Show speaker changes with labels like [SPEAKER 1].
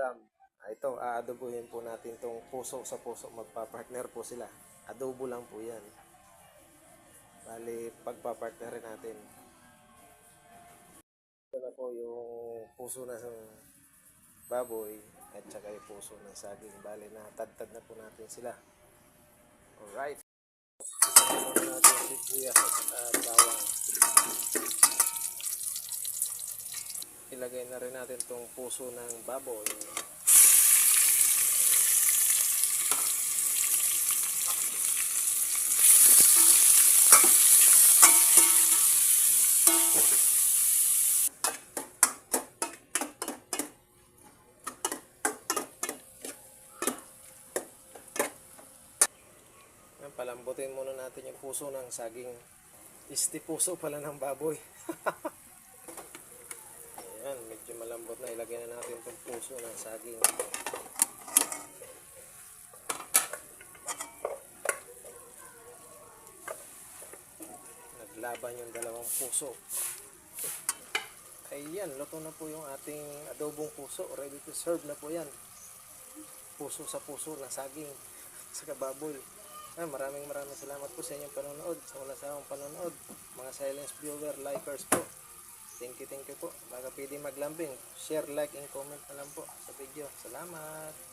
[SPEAKER 1] ulam. Ito, aadobuhin po natin tong puso sa puso. Magpa-partner po sila. Adobo lang po yan. Bali, pagpa-partnerin natin. Ito na po yung puso ng baboy at saka yung puso ng saging. Bali, natadtad na po natin sila. Alright. Isama na natin sibuyas at bawang. Ilagay na rin natin tong puso ng baboy. Palambutin muna natin yung puso ng saging. Puso pala ng baboy. Ayan, medyo malambot na. Ilagay na natin itong puso ng saging. Naglaban yung dalawang puso. Ayan, luto na po yung ating adobong puso. Ready to serve na po yan. Puso sa puso ng saging sa baboy. Maraming salamat po sa inyong panonood, sa wala sawang panonood, mga silence viewer, likers po. Thank you po. Baka pwede maglambing, share, like, and comment na lang po sa video. Salamat!